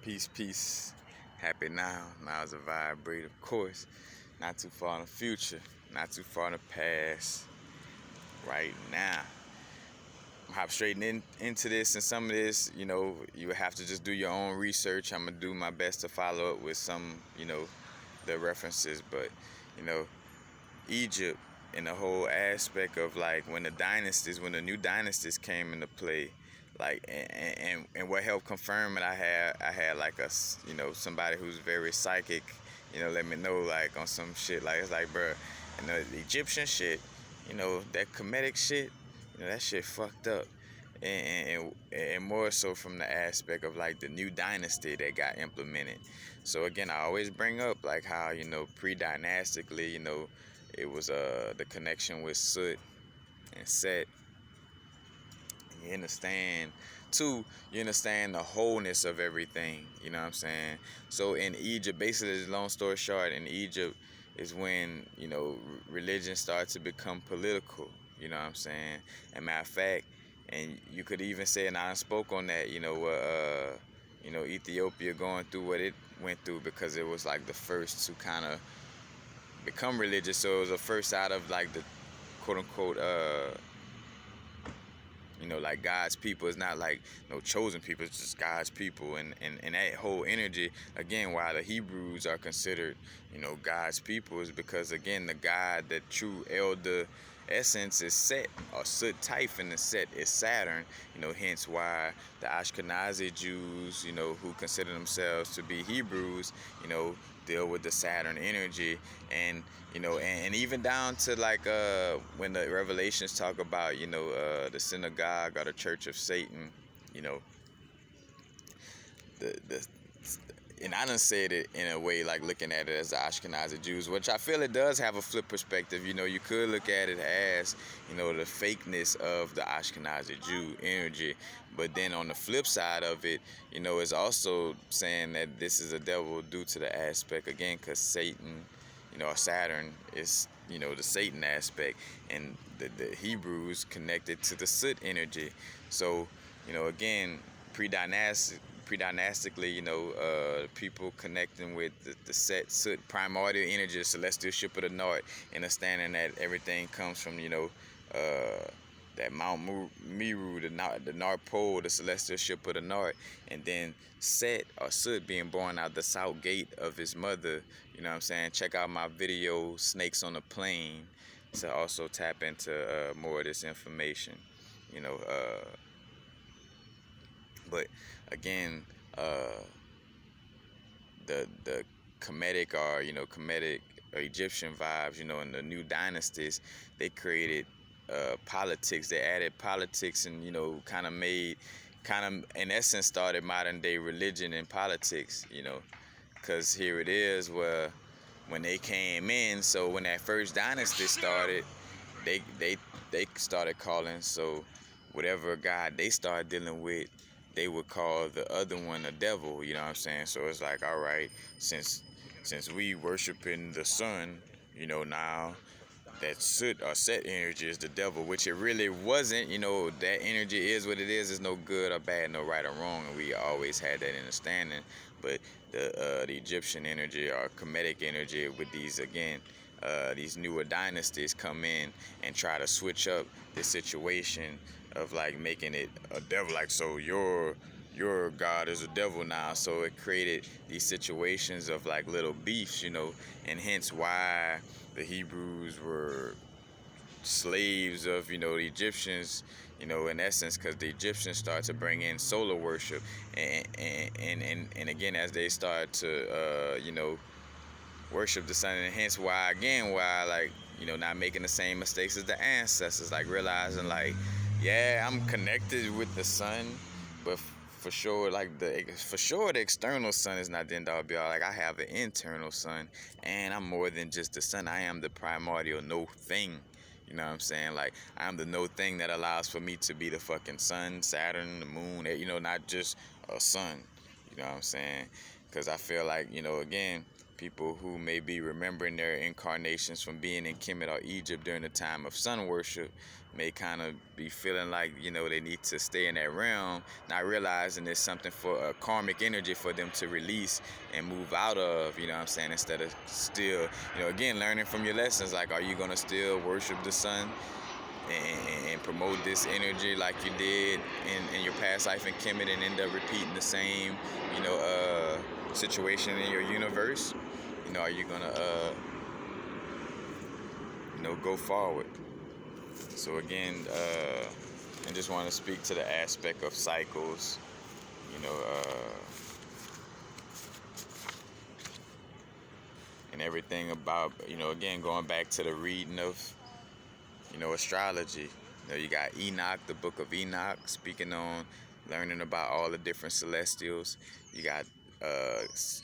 Peace, peace. Happy now. Now is a vibrate, of course. Not too far in the future. Not too far in the past. Right now. I'm hop straight into this, and some of this, you have to just do your own research. I'm gonna do my best to follow up with some, the references, but you know, Egypt and the whole aspect of like when the new dynasties came into play, like and what helped confirm it, I had like somebody who's very psychic, let me know like on some shit, like it's like, bruh, the Egyptian shit, that Kemetic shit, that shit fucked up. And more so from the aspect of like the new dynasty that got implemented. So again, I always bring up like how pre-dynastically, it was the connection with Soot and Set. You understand too, you understand the wholeness of everything, you know what I'm saying? So in Egypt, basically, long story short, in Egypt is when religion started to become political, you know what I'm saying? And matter of fact, and you could even say, and I spoke on that, Ethiopia going through what it went through, because it was like the first to kind of become religious. So it was the first out of like the quote unquote like God's people. It's not like no chosen people, it's just God's people. And that whole energy, again, why the Hebrews are considered, God's people, is because, again, the God, the true elder essence is Set, or Sut Taif, and the Set is Saturn, hence why the Ashkenazi Jews, who consider themselves to be Hebrews, deal with the Saturn energy. And and even down to like when the Revelations talk about the synagogue or the church of Satan, the and I done said it in a way like looking at it as the Ashkenazi Jews, which I feel it does have a flip perspective. You could look at it as the fakeness of the Ashkenazi Jew energy, but then on the flip side of it, it's also saying that this is a devil due to the aspect, again, because Satan, or Saturn is the Satan aspect, and the Hebrews connected to the Soot energy. So again, predynastically, people connecting with the Set Soot primordial energy, the celestial ship of the north, understanding that everything comes from that Mount Meru, the North Pole, the celestial ship of the north, and then Set or Soot being born out the south gate of his mother. You know what I'm saying? Check out my video, Snakes on the Plane, to also tap into more of this information. But again, the Kemetic or Egyptian vibes, in the new dynasties, they created politics. They added politics, and kind of in essence started modern day religion and politics. Because here it is where when they came in, so when that first dynasty started, they started calling, so whatever god they started dealing with, they would call the other one a devil, you know what I'm saying? So it's like, all right, since we worshiping the sun, now that Soot or Set energy is the devil, which it really wasn't. That energy is what it is. There's no good or bad, no right or wrong, and we always had that understanding. But the Egyptian energy or Kemetic energy with these, again, these newer dynasties come in and try to switch up the situation of like making it a devil, like, so your god is a devil now. So it created these situations of like little beefs, and hence why the Hebrews were slaves of the Egyptians, in essence, because the Egyptians started to bring in solar worship, and again, as they start to worship the sun, and hence why, again, like, not making the same mistakes as the ancestors, like realizing like, yeah, I'm connected with the sun, but for sure the external sun is not the end all be all. Like, I have an internal sun, and I'm more than just the sun. I am the primordial no thing. You know what I'm saying? Like, I'm the no thing that allows for me to be the fucking sun, Saturn, the moon, not just a sun. You know what I'm saying? Because I feel like, again, people who may be remembering their incarnations from being in Kemet or Egypt during the time of sun worship may kind of be feeling like, you know, they need to stay in that realm, not realizing it's something for a karmic energy for them to release and move out of, you know what I'm saying, instead of still, you know, again, learning from your lessons, like, are you going to still worship the sun and promote this energy like you did in your past life in Kemet and end up repeating the same, you know, situation in your universe? You know, are you gonna you know, go forward? So again, I just want to speak to the aspect of cycles, you know, and everything about, you know, again, going back to the reading of, you know, astrology. You know, you got Enoch, the book of Enoch, speaking on learning about all the different celestials. You got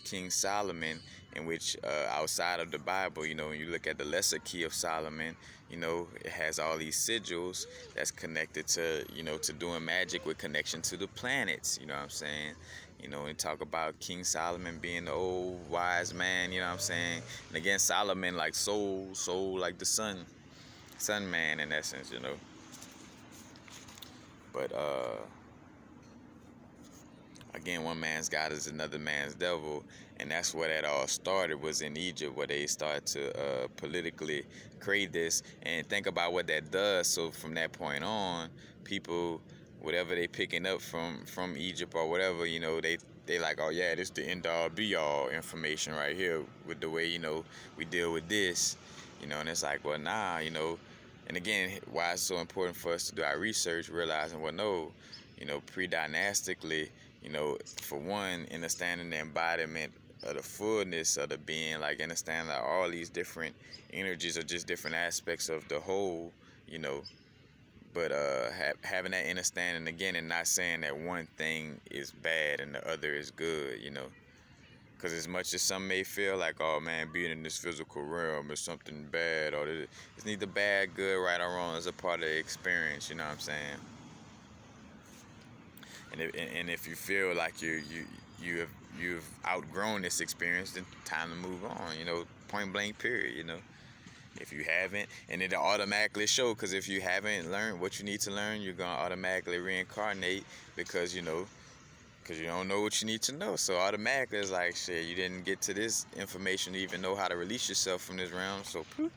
King Solomon, in which outside of the Bible, you know, when you look at the lesser key of Solomon, you know, it has all these sigils that's connected to, you know, to doing magic with connection to the planets, you know what I'm saying? You know, and talk about King Solomon being the old wise man, you know what I'm saying? And again, Solomon, like soul like the sun man in essence, you know. But again, one man's God is another man's devil, and that's where that all started, was in Egypt, where they started to politically create this. And think about what that does. So from that point on, people, whatever they picking up from Egypt or whatever, you know, they like, oh yeah, this the end all be all information right here with the way, you know, we deal with this, you know. And it's like, well, nah, you know. And again, why it's so important for us to do our research, realizing, well, no, you know, pre-dynastically, you know, for one, understanding the embodiment of the fullness of the being, like understanding that all these different energies are just different aspects of the whole, you know. But having that understanding again, and not saying that one thing is bad and the other is good, you know. Because as much as some may feel like, oh man, being in this physical realm is something bad, or it's neither bad, good, right, or wrong. It's a part of the experience, you know what I'm saying? And if you feel like you've outgrown this experience, then time to move on, you know, point blank period, you know. If you haven't, and it'll automatically show, because if you haven't learned what you need to learn, you're going to automatically reincarnate, because, you know, because you don't know what you need to know. So automatically it's like, shit, you didn't get to this information to even know how to release yourself from this realm, so poof,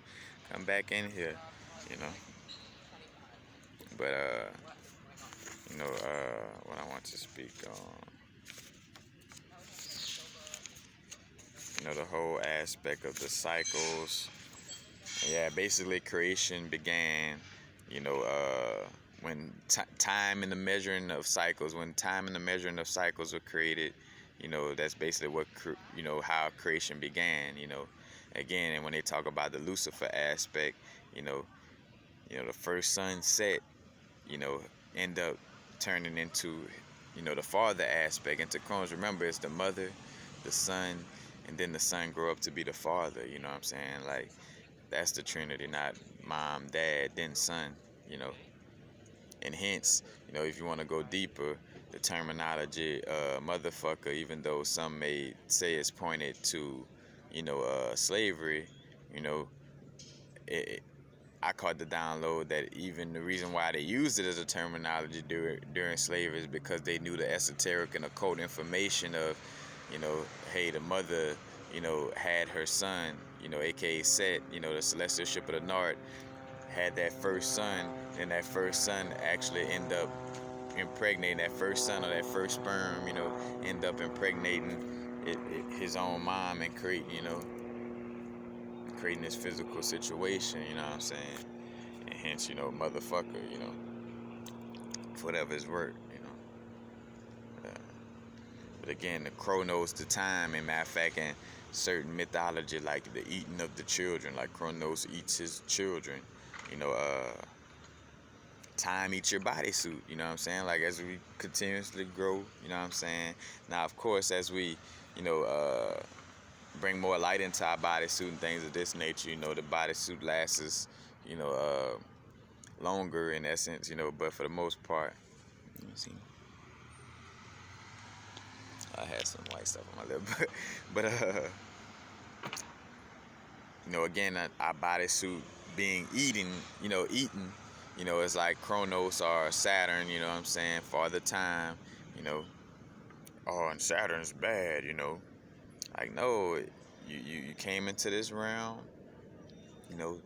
come back in here, you know. But you know, what I want to speak on, you know, the whole aspect of the cycles. Yeah, basically creation began, you know, when time and the measuring of cycles, when time and the measuring of cycles were created, you know, that's basically what, you know, how creation began, you know. Again, and when they talk about the Lucifer aspect, you know, the first sun set, you know, end up turning into, you know, the father aspect into Crohn's. Remember, it's the mother, the son, and then the son grow up to be the father, you know what I'm saying? Like, that's the Trinity, not mom, dad, then son, you know. And hence, you know, if you want to go deeper, the terminology motherfucker, even though some may say it's pointed to, you know, slavery, you know, I caught the download that even the reason why they used it as a terminology during slavery is because they knew the esoteric and occult information of, you know, hey, the mother, you know, had her son, you know, aka Set, you know, the celestial ship of the North, had that first son, and that first son actually end up impregnating, that first son or that first sperm, you know, end up impregnating his own mom and creating this physical situation, you know what I'm saying? And hence, you know, motherfucker, you know, for whatever it's worth, you know. But again, the crow knows the time, and matter of fact, in certain mythology, like the eating of the children, like Kronos eats his children, you know, time eats your bodysuit, you know what I'm saying? Like, as we continuously grow, you know what I'm saying? Now, of course, as we, you know, bring more light into our bodysuit and things of this nature, you know, the bodysuit lasts, you know, longer in essence, you know, but for the most part, let me see. I had some white stuff on my lip, but You know, again, our bodysuit being eaten, it's like Kronos or Saturn, you know what I'm saying, for the time, you know. Oh, and Saturn's bad, you know. Like, no, you came into this realm,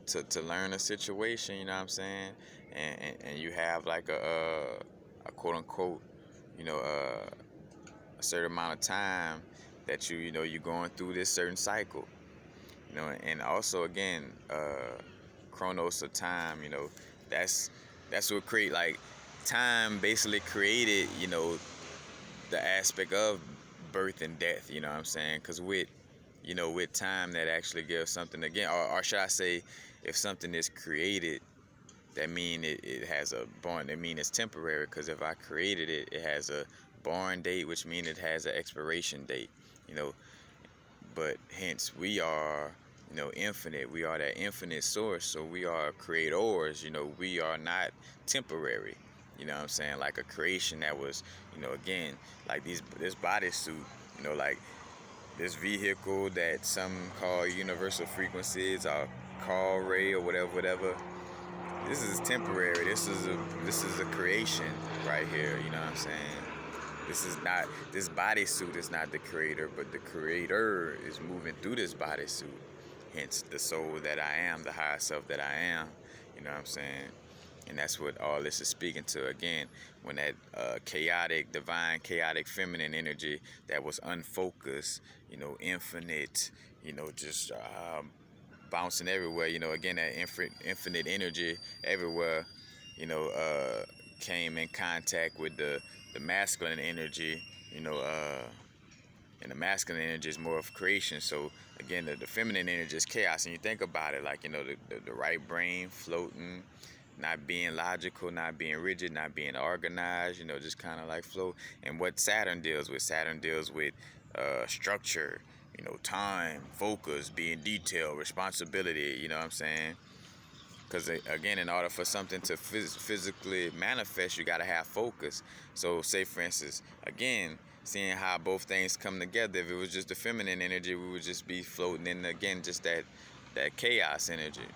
to learn a situation, you know what I'm saying? And you have like a quote unquote, a certain amount of time that you're going through this certain cycle. And also again, chronos of time, that's what create, like, time basically created, the aspect of birth and death, you know what I'm saying? Because with time, that actually gives something again, or should I say, if something is created, that mean it has a born, that mean it's temporary, because if I created it, it has a born date, which means it has an expiration date, you know. But hence we are, infinite. We are that infinite source, so we are creators, we are not temporary, you know what I'm saying? Like a creation that was, again, like this bodysuit, like this vehicle that some call universal frequencies or call ray or whatever. This is temporary. This is a creation right here, you know what I'm saying? This bodysuit is not the creator, but the creator is moving through this bodysuit. Hence the soul that I am, the higher self that I am, you know what I'm saying? And that's what all this is speaking to. Again, when that chaotic, divine, chaotic, feminine energy that was unfocused, infinite, just bouncing everywhere, again, that infinite energy everywhere, came in contact with the masculine energy, and the masculine energy is more of creation. So again, the feminine energy is chaos. And you think about it, like, the right brain floating, not being logical, not being rigid, not being organized, just kind of like float. And what Saturn deals with structure, time, focus, being detailed, responsibility, you know what I'm saying? Because, again, in order for something to physically manifest, you got to have focus. So, say, for instance, again, seeing how both things come together. If it was just the feminine energy, we would just be floating in, again, just that chaos energy.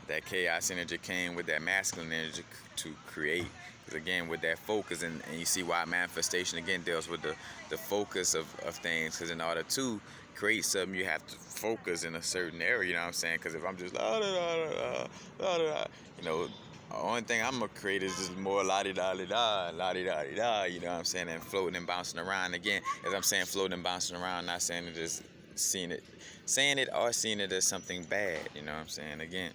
That chaos energy came with that masculine energy to create. Because, again, with that focus, and you see why manifestation, again, deals with the focus of things. Because in order to create something, you have to focus in a certain area, you know what I'm saying? Because if I'm just the only thing I'm going to create is just more la-di-da-di-da, la-di-da-di-da, you know what I'm saying? And floating and bouncing around. Again, as I'm saying, floating and bouncing around, not saying it is saying it or seeing it as something bad, you know what I'm saying? Again,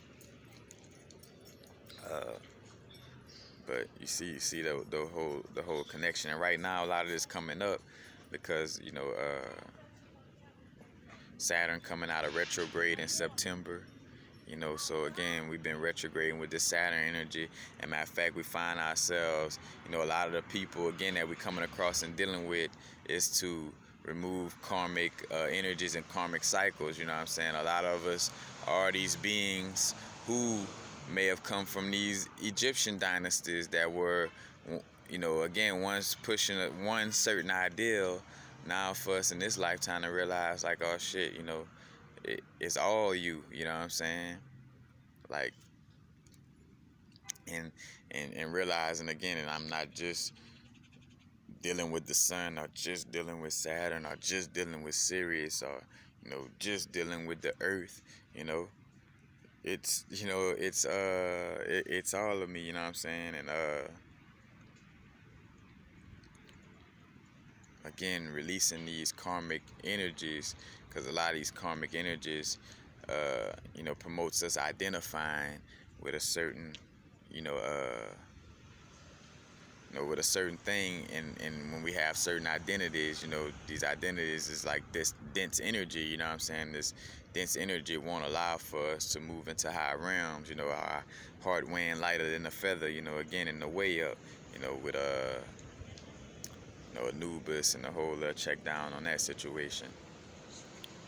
but you see the whole connection. And right now, a lot of this coming up because, Saturn coming out of retrograde in September. So again, we've been retrograding with this Saturn energy. And matter of fact, we find ourselves, a lot of the people, again, that we're coming across and dealing with is to remove karmic energies and karmic cycles, you know what I'm saying? A lot of us are these beings who may have come from these Egyptian dynasties that were, again, once pushing one certain ideal. Now for us in this lifetime to realize, like, oh shit, it's all you know what I'm saying? Like, and realizing again, and I'm not just dealing with the sun, or just dealing with Saturn, or just dealing with Sirius, or just dealing with the earth. It's it's all of me, you know what I'm saying? And again, releasing these karmic energies, because a lot of these karmic energies promotes us identifying with a certain with a certain thing. And when we have certain identities, these identities is like this dense energy, you know what I'm saying? This dense energy won't allow for us to move into high realms, our heart weighing lighter than a feather, again, in the way up, with Anubis and the whole check down on that situation.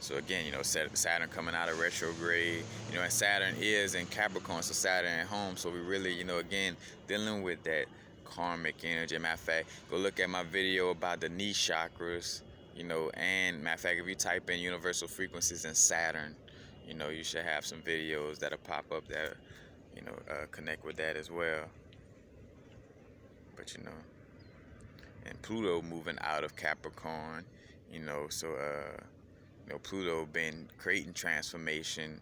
So again, Saturn coming out of retrograde, and Saturn is in Capricorn, so Saturn at home. So we really, again, dealing with that karmic energy. Matter of fact, go look at my video about the knee chakras, you know, and matter of fact, if you type in universal frequencies and Saturn, you know, you should have some videos that'll pop up that, you know, connect with that as well. But, you know, and Pluto moving out of Capricorn, you know, so, you know, Pluto been creating transformation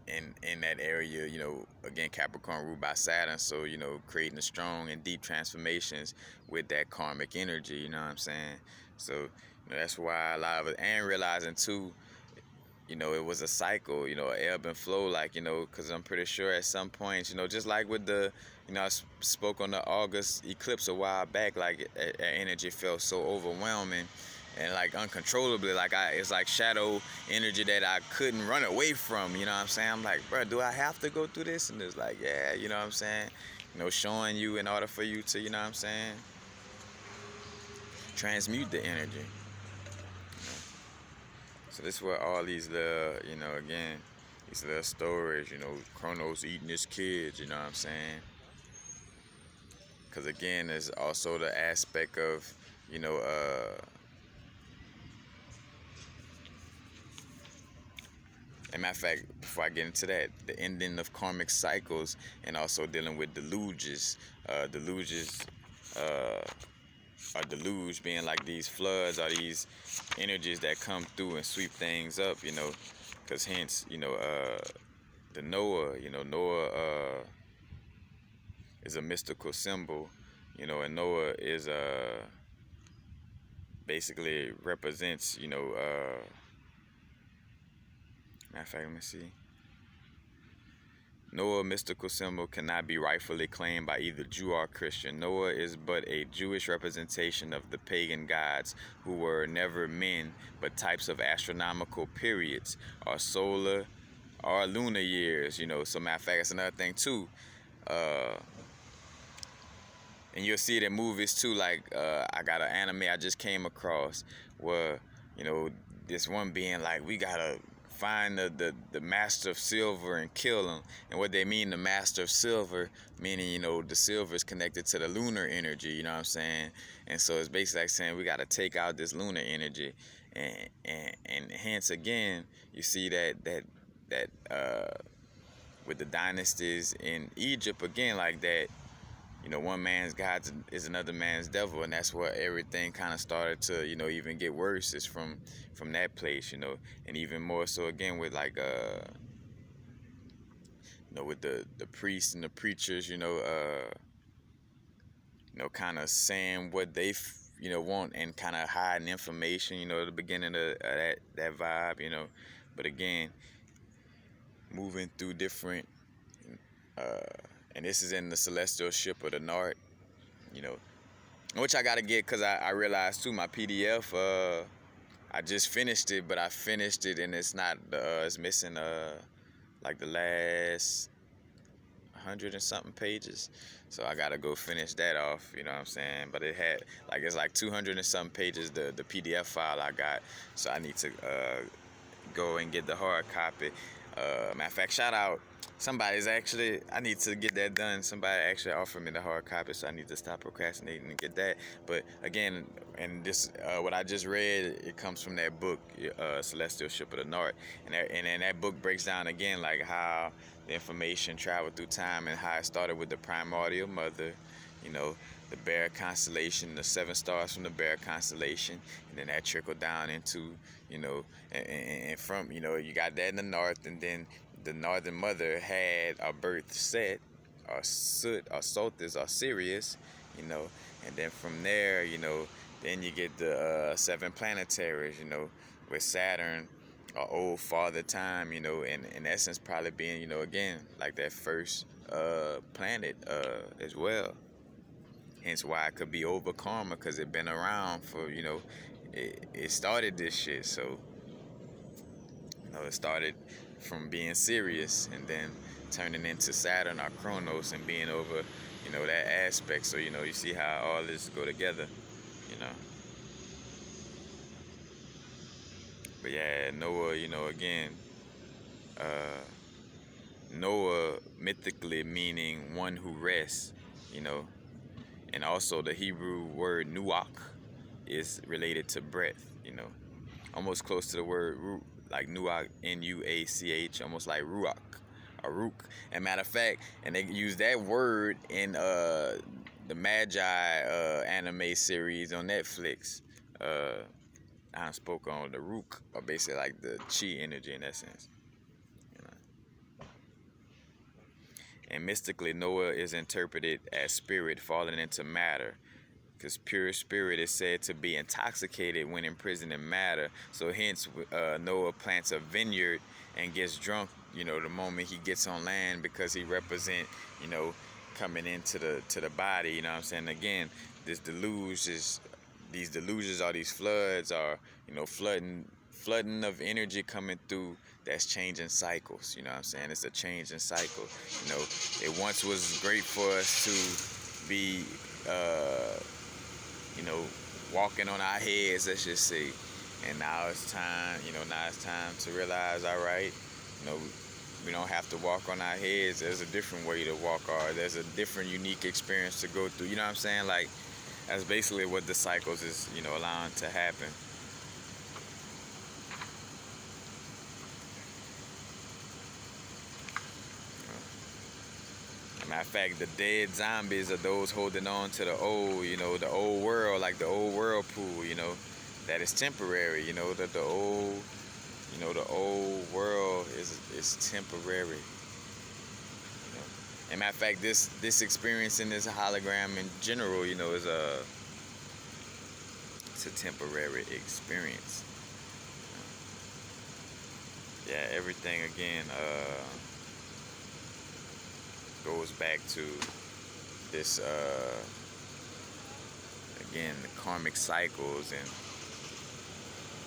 in that area, you know, again, Capricorn ruled by Saturn, so, you know, creating the strong and deep transformations with that karmic energy, you know what I'm saying? So, you know, that's why a lot of it, and realizing too, you know, it was a cycle, you know, ebb and flow, like, you know, because I'm pretty sure at some point, you know, just like with the, you know, I spoke on the August eclipse a while back, like, energy felt so overwhelming and, like, uncontrollably, like, it's like shadow energy that I couldn't run away from, you know what I'm saying? I'm like, bro, do I have to go through this? And it's like, yeah, you know what I'm saying? You know, showing you in order for you to, you know what I'm saying, transmute the energy. So this is where all these little, you know, again, these little stories, you know, Kronos eating his kids, you know what I'm saying? Because again, there's also the aspect of, you know, and matter of fact, before I get into that, the ending of karmic cycles and also dealing with deluges. Deluges are deluge being like these floods or these energies that come through and sweep things up, you know, because hence, you know, the Noah, you know, Noah is a mystical symbol, you know, and Noah is basically represents, you know, matter of fact, let me see. Noah, mystical symbol, cannot be rightfully claimed by either Jew or Christian. Noah is but a Jewish representation of the pagan gods, who were never men, but types of astronomical periods, or solar or lunar years, you know. So matter of fact, that's another thing too. And you'll see it in movies too, like I got an anime I just came across where, you know, this one being like, we gotta find the master of silver and kill him. And what they mean, the master of silver, meaning, you know, the silver is connected to the lunar energy, you know what I'm saying? And so it's basically like saying we gotta take out this lunar energy. And hence again, you see that with the dynasties in Egypt, again, like that, you know, one man's God is another man's devil, and that's where everything kind of started to, you know, even get worse, is from that place, you know. And even more so again with like you know, with the priests and the preachers, you know, kind of saying what they you know, want, and kind of hiding information, you know, at the beginning of that vibe, you know. But again, moving through different and this is in the Celestial Ship of the North, you know, which I gotta get, because I realized too, my PDF, I just finished it, but I finished it and it's not, it's missing like the last 100 and something pages, so I gotta go finish that off, you know what I'm saying? But it had, like, it's like 200 and something pages, the PDF file I got, so I need to go and get the hard copy. Matter of fact, shout out, somebody's actually, I need to get that done. Somebody actually offered me the hard copy, so I need to stop procrastinating and get that. But again, and this, what I just read, it comes from that book, Celestial Ship of the North, and that book breaks down again like how the information traveled through time and how it started with the primordial mother, you know, the bear constellation, the 7 stars from the bear constellation, and then that trickled down into, you know, and from, you know, you got that in the north, and then the northern mother had a birth set, or Sut, or Sothis, or Sirius, you know, and then from there, you know, then you get the 7 planetaries, you know, with Saturn, or old father time, you know, and in essence probably being, you know, again, like that first planet as well. Hence why it could be over karma, because it been around for, you know, it started this shit. So, you know, it started from being serious and then turning into Saturn or Kronos and being over, you know, that aspect. So, you know, you see how all this go together, you know. But yeah, Noah, you know, again, Noah mythically meaning one who rests, you know, and also the Hebrew word nuach, is related to breath, you know, almost close to the word root, like nuach, N-U-A-C-H, almost like ruach, or rook. And matter of fact, and they use that word in the Magi anime series on Netflix. I spoke on the rook, or basically like the chi energy in that sense. You know? And mystically, Noah is interpreted as spirit falling into matter, because pure spirit is said to be intoxicated when imprisoned in matter. So hence, Noah plants a vineyard and gets drunk, you know, the moment he gets on land, because he represent, you know, coming into the body. You know what I'm saying? Again, these delusions or these floods are, you know, flooding of energy coming through, that's changing cycles. You know what I'm saying? It's a changing cycle. You know, it once was great for us to be you know, walking on our heads, let's just say. And now it's time, you know, to realize, all right, you know, we don't have to walk on our heads. There's a different way to walk, or there's a different unique experience to go through. You know what I'm saying? Like, that's basically what the cycles is, you know, allowing to happen. Matter of fact, the dead zombies are those holding on to the old, you know, the old world, like the old whirlpool, you know, that is temporary, you know, that the old, you know, the old world is temporary. You know? And matter of fact, this experience in this hologram in general, you know, it's a temporary experience. Yeah, everything again goes back to this again, the karmic cycles, and,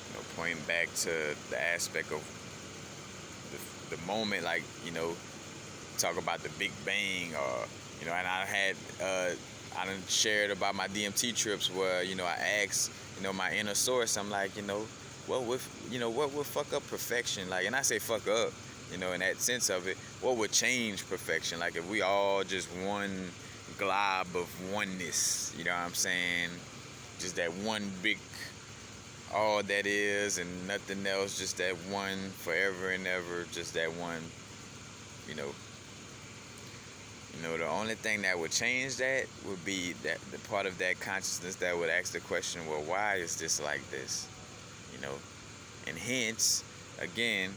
you know, pointing back to the aspect of the moment, like, you know, talk about the Big Bang, or, you know, and I done shared about my DMT trips where, you know, I asked, you know, my inner source, I'm like, you know, what would fuck up perfection? Like, and I say fuck up, you know, in that sense of it, what would change perfection? Like, if we all just one glob of oneness, you know what I'm saying? Just that one big, all that is and nothing else, just that one forever and ever, just that one, you know. You know, the only thing that would change that would be that the part of that consciousness that would ask the question, well, why is this like this? You know, and hence, again,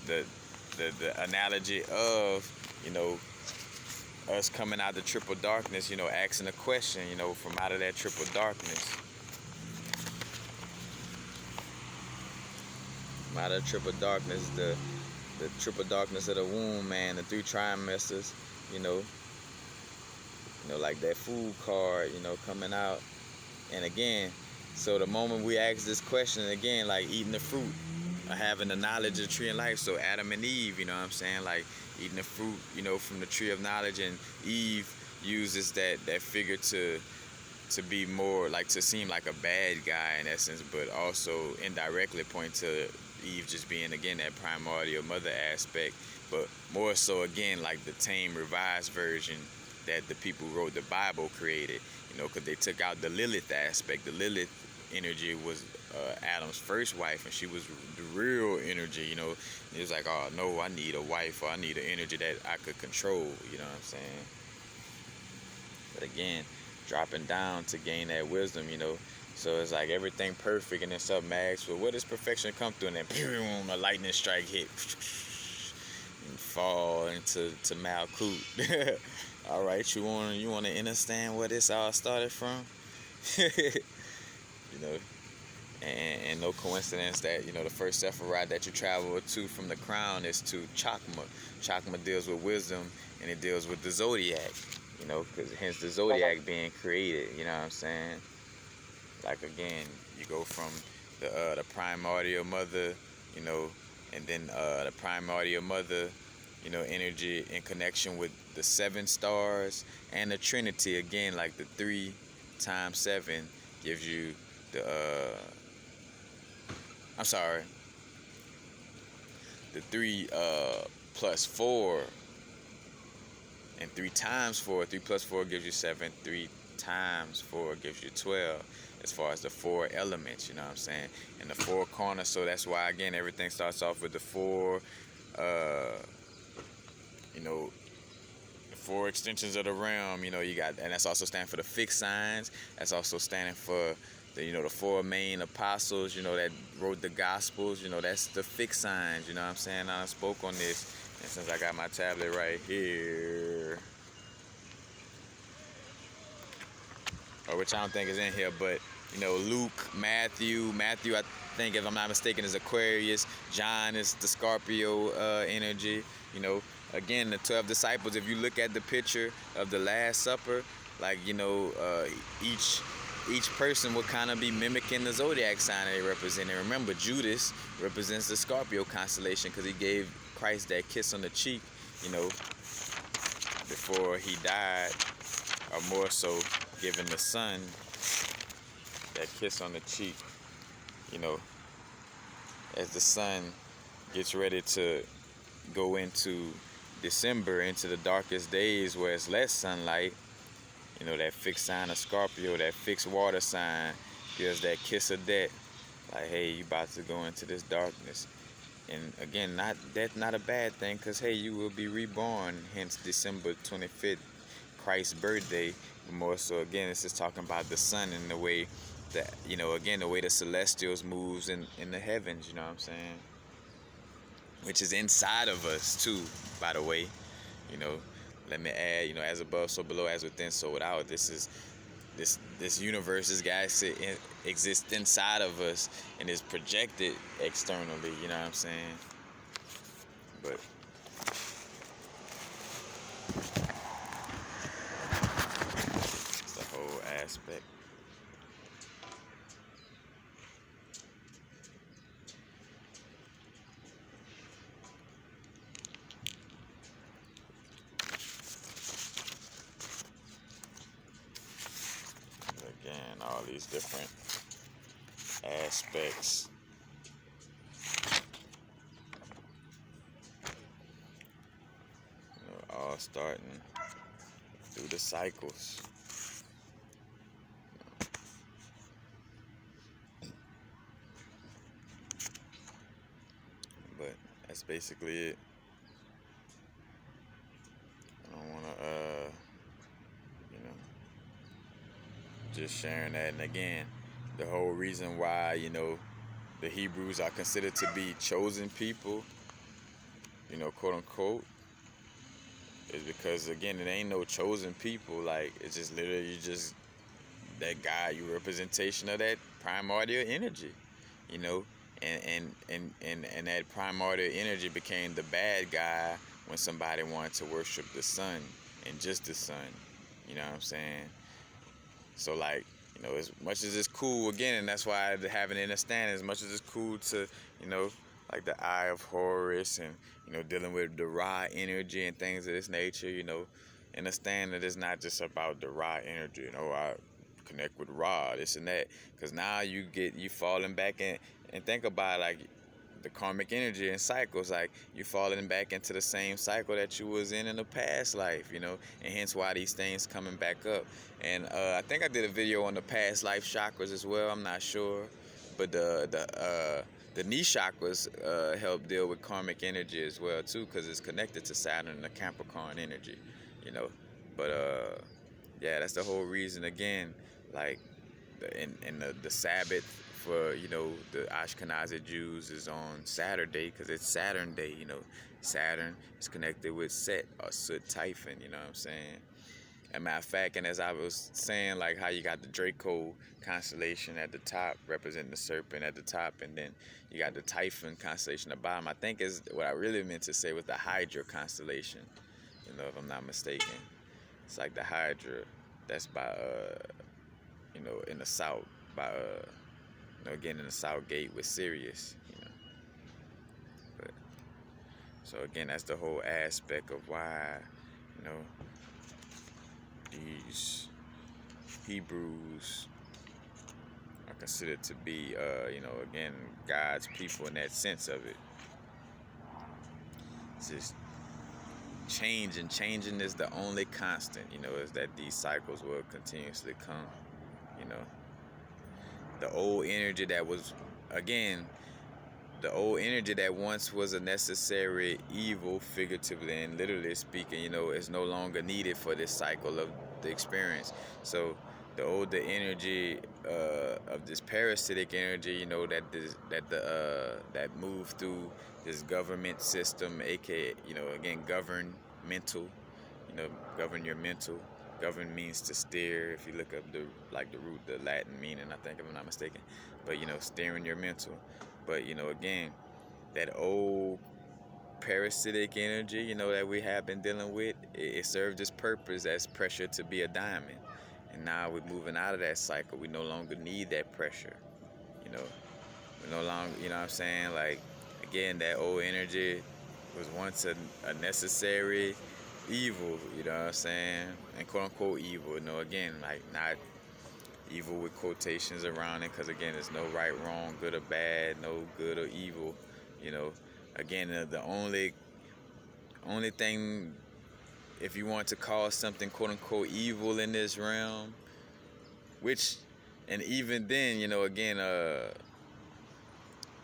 the analogy of, you know, us coming out of the triple darkness, you know, asking a question, you know, from out of that triple darkness. From out of the triple darkness, the triple darkness of the womb, man, the 3 trimesters, you know, like that food card, you know, coming out. And again, so the moment we ask this question, again, like eating the fruit, or having the knowledge of the tree of life. So Adam and Eve, you know what I'm saying, like eating the fruit, you know, from the tree of knowledge, and Eve uses that figure to be more like, to seem like a bad guy in essence, but also indirectly point to Eve just being, again, that primordial mother aspect, but more so, again, like the tame revised version that the people who wrote the Bible created, you know, because they took out the Lilith aspect. The Lilith energy was Adam's first wife, and she was the real energy, you know. It was like, oh no, I need a wife, or I need an energy that I could control, you know what I'm saying? But again, dropping down to gain that wisdom, you know. So it's like everything perfect, and then something asks, well, where does perfection come through? And then boom, a lightning strike hit and fall into Malkut. All right, you want to understand where this all started from? You know, and no coincidence that, you know, the first Sephiroth that you travel to from the crown is to Chakma. Chakma deals with wisdom, and it deals with the zodiac, you know, because hence the zodiac being created, you know what I'm saying? Like, again, you go from the primordial mother, you know, and then the primordial mother, you know, energy in connection with the 7 stars and the Trinity. Again, like the 3 times 7 gives you the the 3 plus 4, and 3 times 4. 3 plus 4 gives you 7. 3 times 4 gives you 12. as far as the 4 elements, you know what I'm saying, and the 4 corners. So that's why, again, everything starts off with the 4 you know, the 4 extensions of the realm. You know, you got, and that's also standing for the fixed signs. That's also standing for the, the 4 main apostles, that wrote the gospels. That's the fixed signs. You know what I'm saying? I spoke on this, and since I got my tablet right here, or which I don't think is in here, but Luke, Matthew, I think, if I'm not mistaken, is Aquarius. John is the Scorpio energy. Again, the 12 disciples. If you look at the picture of the Last Supper, like each person will kind of be mimicking the zodiac sign they represent. And remember, Judas represents the Scorpio constellation because he gave Christ that kiss on the cheek, before he died, or more so, giving the Son that kiss on the cheek, as the sun gets ready to go into December, into the darkest days where it's less sunlight. That fixed sign of Scorpio, that fixed water sign, gives that kiss of death, like, hey, you about to go into this darkness. And again, that's not a bad thing, because hey, you will be reborn, hence December 25th, Christ's birthday. More so, again, this is talking about the sun and the way that, again, the way the celestials moves in the heavens, you know what I'm saying? Which is inside of us too, by the way. Let me add, as above, so below, as within, so without. This universe, this galaxy exists inside of us and is projected externally, you know what I'm saying? But it's the whole aspect. Again, all these different aspects. All starting through the cycles. But that's basically it. I don't want to, just sharing that. And again, the whole reason why, the Hebrews are considered to be chosen people, quote unquote, is because, again, it ain't no chosen people. Like, it's just literally just that God, you representation of that primordial energy, and that primordial energy became the bad guy when somebody wanted to worship the sun and just the sun, you know what I'm saying? So, like, as much as it's cool, again, and that's why I have an understanding, as much as it's cool to, like the Eye of Horus and, dealing with the Ra energy and things of this nature, understand that it's not just about the Ra energy, I connect with Ra, this and that, because now you falling back and think about, like, the karmic energy and cycles, like you falling back into the same cycle that you was in the past life, and hence why these things coming back up. And I think I did a video on the past life chakras as well. I'm not sure, but the knee chakras help deal with karmic energy as well too, because it's connected to Saturn and the Capricorn energy, But yeah, that's the whole reason. Again, like the Sabbath for the Ashkenazi Jews is on Saturday because it's Saturn Day. Saturn is connected with Set or Sut Typhon. You know what I'm saying? As a matter of fact, and as I was saying, like how you got the Draco constellation at the top representing the serpent at the top, and then you got the Typhon constellation at the bottom. I think is what I really meant to say was the Hydra constellation. If I'm not mistaken, it's like the Hydra. That's by in the south by again in the South Gate with Sirius, But so again, that's the whole aspect of why, these Hebrews are considered to be, again, God's people in that sense of it. It's just changing. Changing is the only constant, is that these cycles will continuously come, the old energy that was, again, the old energy that once was a necessary evil, figuratively and literally speaking, is no longer needed for this cycle of the experience. So the older energy of this parasitic energy, that moved through this government system, aka, again, governmental, govern your mental. Govern means to steer. If you look up the root, the Latin meaning, I think, if I'm not mistaken. But steering your mental. But again, that old parasitic energy, that we have been dealing with, it served its purpose as pressure to be a diamond. And now we're moving out of that cycle. We no longer need that pressure. We no longer, what I'm saying? Like, again, that old energy was once a necessary evil, what I'm saying? And quote unquote evil, again, like, not evil with quotations around it, because again, there's no right, wrong, good or bad, no good or evil. Again, the only thing, if you want to call something quote unquote evil in this realm, which, and even then, again,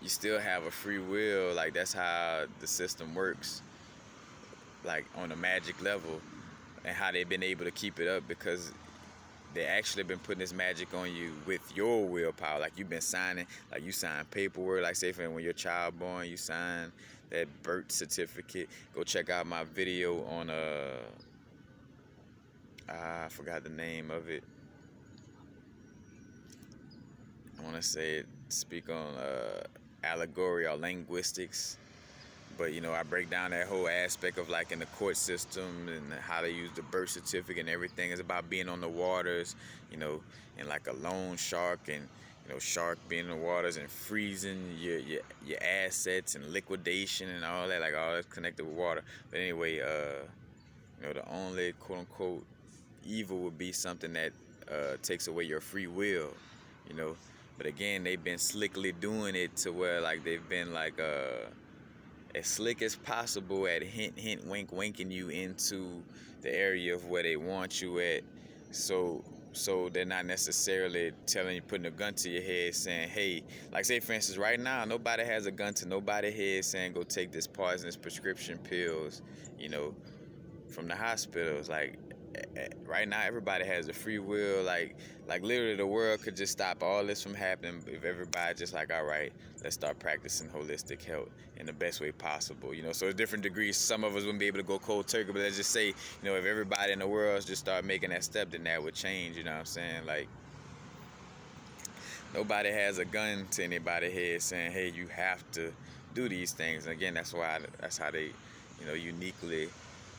you still have a free will. Like, that's how the system works, like on a magic level, and how they've been able to keep it up, because they actually been putting this magic on you with your willpower. Like, you've been signing, like you sign paperwork, like say for when your child born, you sign that birth certificate. Go check out my video on I forgot the name of it. I want to say speak on allegory or linguistics. But I break down that whole aspect of, like, in the court system and how they use the birth certificate and everything. It's about being on the waters, and like a lone shark, and shark being in the waters and freezing your assets and liquidation and all that, like all that's connected with water. But anyway, the only quote unquote evil would be something that takes away your free will, But again, they've been slickly doing it to where, like, they've been like as slick as possible at hint, wink, winking you into the area of where they want you at. So they're not necessarily telling you, putting a gun to your head saying, hey, like, say for instance, right now, nobody has a gun to nobody's head saying, go take this poisonous prescription pills, from the hospitals. Like, right now, everybody has a free will. Like literally, the world could just stop all this from happening if everybody just like, all right, let's start practicing holistic health in the best way possible. So at different degrees, some of us wouldn't be able to go cold turkey, but let's just say, if everybody in the world just start making that step, then that would change. You know what I'm saying? Like, nobody has a gun to anybody's head saying, hey, you have to do these things. And again, that's how they, uniquely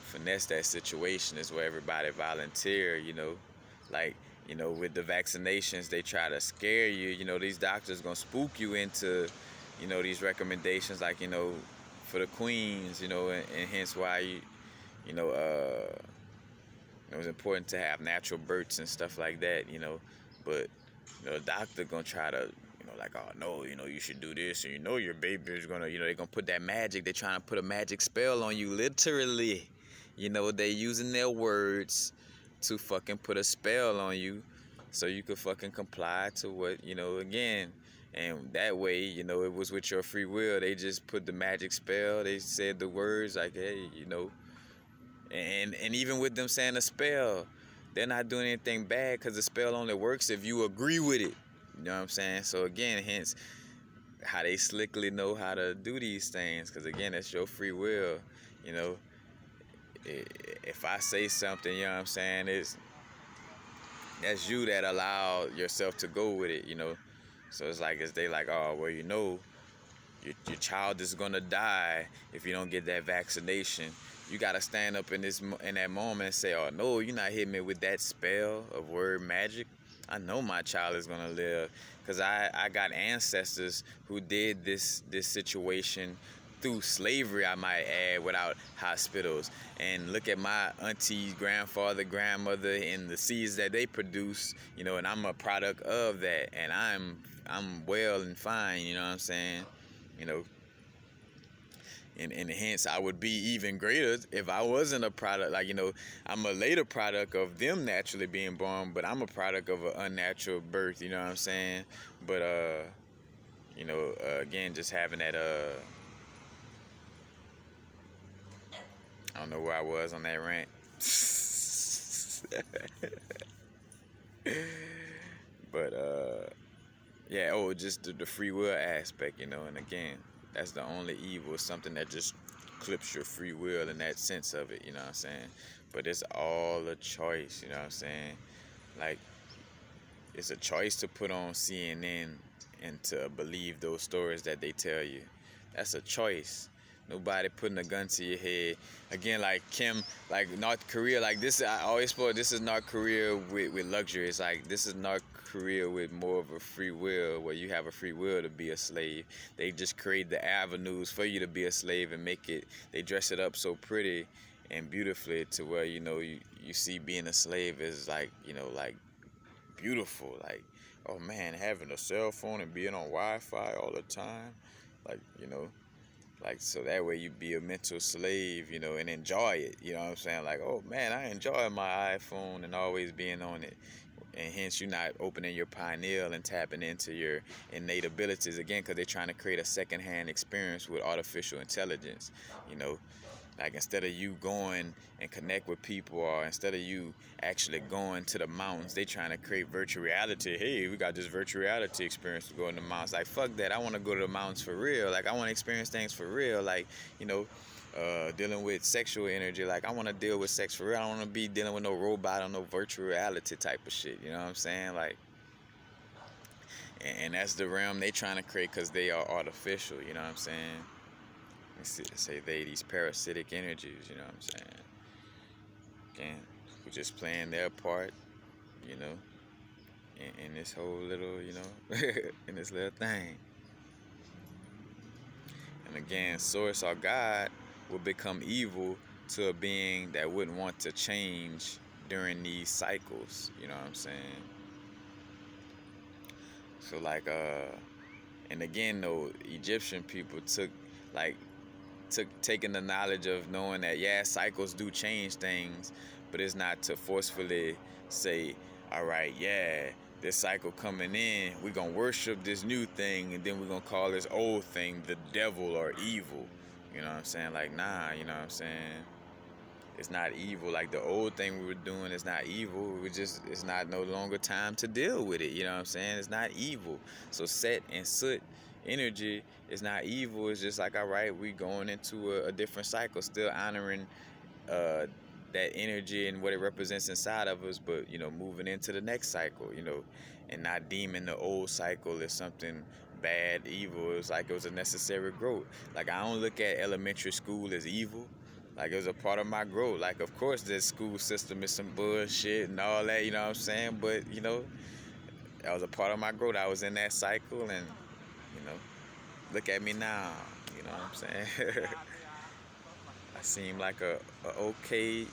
finesse that situation, is where everybody volunteer, like, with the vaccinations, they try to scare you. These doctors gonna spook you into, these recommendations, like, for the queens, and hence why it was important to have natural births and stuff like that, but the doctor gonna try to, like, oh no, you should do this, and your baby is gonna, they're gonna put that magic. They're trying to put a magic spell on you, literally. They using their words to fucking put a spell on you, so you could fucking comply to what, again. And that way, it was with your free will. They just put the magic spell. They said the words, like, hey, and even with them saying a spell, they're not doing anything bad, because the spell only works if you agree with it. You know what I'm saying? So again, hence how they slickly know how to do these things, because again, that's your free will. If I say something, you know what I'm saying, that's you that allow yourself to go with it, So it's like, they like, oh, well, your child is gonna die if you don't get that vaccination. You gotta stand up in that moment and say, oh no, you're not hitting me with that spell of word magic. I know my child is gonna live, because I got ancestors who did this situation through slavery, I might add, without hospitals. And look at my aunties, grandfather, grandmother, and the seeds that they produce, and I'm a product of that, and I'm well and fine, you know what I'm saying? and hence I would be even greater if I wasn't a product. Like, you know, I'm a later product of them naturally being born, but I'm a product of an unnatural birth. You know what I'm saying? But you know, again, just having that I don't know where I was on that rant. But yeah, oh, just the free will aspect, you know. And again, that's the only evil, something that just clips your free will in that sense of it, you know what I'm saying? But it's all a choice, you know what I'm saying? Like, it's a choice to put on CNN and to believe those stories that they tell you. That's a choice. Nobody putting a gun to your head. Again, like Kim, like North Korea, like this, I always thought this is North Korea with luxury. It's like this is North Korea with more of a free will, where you have a free will to be a slave. They just create the avenues for you to be a slave and make it, they dress it up so pretty and beautifully to where, you know, you see being a slave is like, you know, like beautiful. Like, oh man, having a cell phone and being on Wi-Fi all the time. Like, you know, like, so that way you be a mental slave, you know, and enjoy it. You know what I'm saying? Like, oh man, I enjoy my iPhone and always being on it. And hence you're not opening your pineal and tapping into your innate abilities again, because they're trying to create a secondhand experience with artificial intelligence, you know. Like, instead of you going and connect with people, or instead of you actually going to the mountains, they trying to create virtual reality. Hey, we got this virtual reality experience to go in the mountains. Like, fuck that. I want to go to the mountains for real. Like, I want to experience things for real. Like, you know, dealing with sexual energy. Like, I want to deal with sex for real. I don't want to be dealing with no robot or no virtual reality type of shit. You know what I'm saying? Like, and that's the realm they trying to create, because they are artificial. You know what I'm saying? Say they, these parasitic energies, you know what I'm saying? Again, who just playing their part, you know, in this whole little, you know, in this little thing. And again, source or God will become evil to a being that wouldn't want to change during these cycles, you know what I'm saying? So like, and again though, Egyptian people took taking the knowledge of knowing that, yeah, cycles do change things, but it's not to forcefully say, all right, yeah, this cycle coming in, we're gonna worship this new thing, and then we're gonna call this old thing the devil or evil. You know what I'm saying? Like, nah, you know what I'm saying? It's not evil. Like, the old thing we were doing is not evil. It's not no longer time to deal with it. You know what I'm saying? It's not evil. So Set and Soot energy is not evil. It's just like, all right, we going into a different cycle, still honoring that energy and what it represents inside of us, but, you know, moving into the next cycle, you know, and not deeming the old cycle as something bad, evil. It was like it was a necessary growth. Like, I don't look at elementary school as evil. Like, it was a part of my growth. Like, of course, this school system is some bullshit and all that, you know what I'm saying? But, you know, that was a part of my growth. I was in that cycle, and, you know, look at me now. You know what I'm saying? I seem like a okay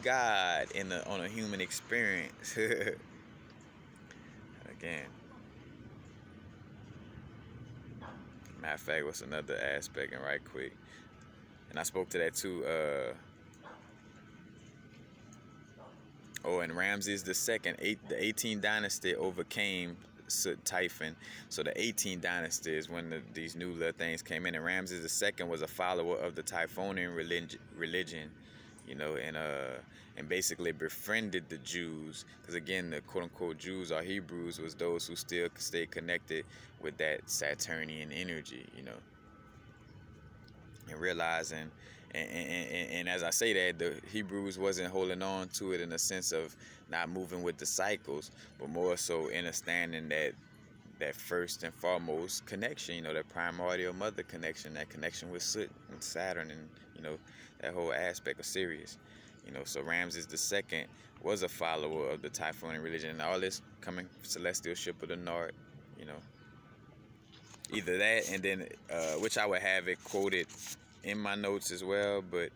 God on a human experience. Again. Matter of fact, what's another aspect, and right quick. And I spoke to that too. And Ramses the Second, the 18th dynasty overcame Typhon. So the 18th dynasty is when these new little things came in. And Ramses the Second was a follower of the Typhonian religion, you know, and basically befriended the Jews, because again, the quote-unquote Jews or Hebrews was those who still stayed connected with that Saturnian energy, you know, and realizing, and as I say that, the Hebrews wasn't holding on to it in a sense of not moving with the cycles, but more so understanding that first and foremost connection, you know, that primordial mother connection, that connection with Soot and Saturn, and, you know, that whole aspect of Sirius, you know. So Ramses the Second was a follower of the Typhonian religion, and all this coming celestial ship of the North, you know. Either that, and then which I would have it quoted in my notes as well, but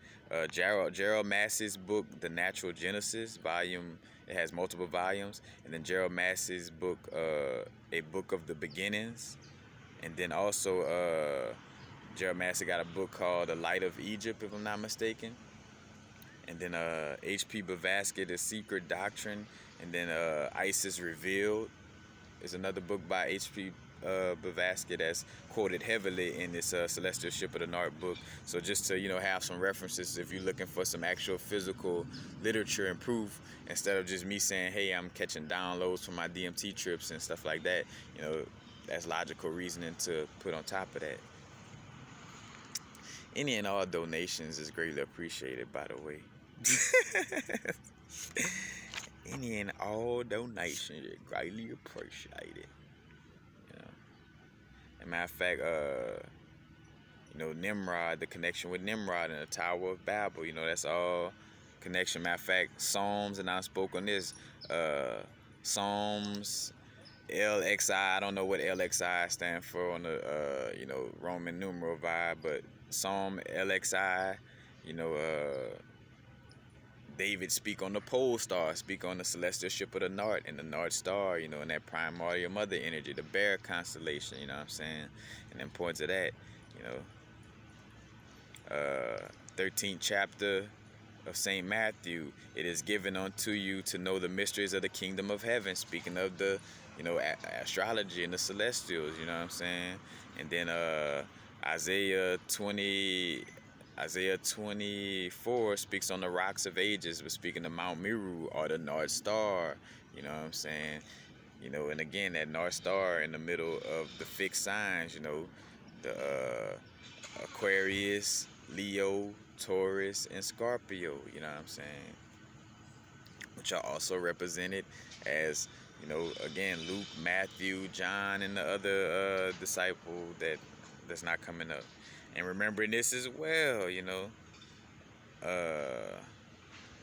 Gerald Massey's book, The Natural Genesis, volume, it has multiple volumes, and then Gerald Massey's book, A Book of the Beginnings, and then also Gerald Massey got a book called The Light of Egypt, if I'm not mistaken. And then H.P. Blavatsky, The Secret Doctrine. And then Isis Revealed is another book by H.P. Blavatsky that's quoted heavily in this Celestial Ship of the North book. So just to, have some references if you're looking for some actual physical literature and proof, instead of just me saying, hey, I'm catching downloads from my DMT trips and stuff like that, that's logical reasoning to put on top of that. Any and all donations is greatly appreciated, by the way. Any and all donations is greatly appreciated. As a matter of fact, Nimrod, the connection with Nimrod and the Tower of Babel, that's all connection. Matter of fact, Psalms, and I spoke on this, Psalms, LXI, I don't know what LXI stand for on the, Roman numeral vibe, but Psalm LXI, David speak on the pole star, speak on the celestial ship of the North and the North Star, and that primordial mother energy, the bear constellation, you know what I'm saying? And then points of that, 13th chapter of St. Matthew, it is given unto you to know the mysteries of the kingdom of heaven, speaking of the, astrology and the celestials, you know what I'm saying? And then Isaiah 24 speaks on the rocks of ages, but speaking of Mount Meru or the North Star, you know what I'm saying? And again, that North Star in the middle of the fixed signs, the Aquarius, Leo, Taurus, and Scorpio, you know what I'm saying? Which are also represented as, again, Luke, Matthew, John, and the other disciple that's not coming up. And remembering this as well,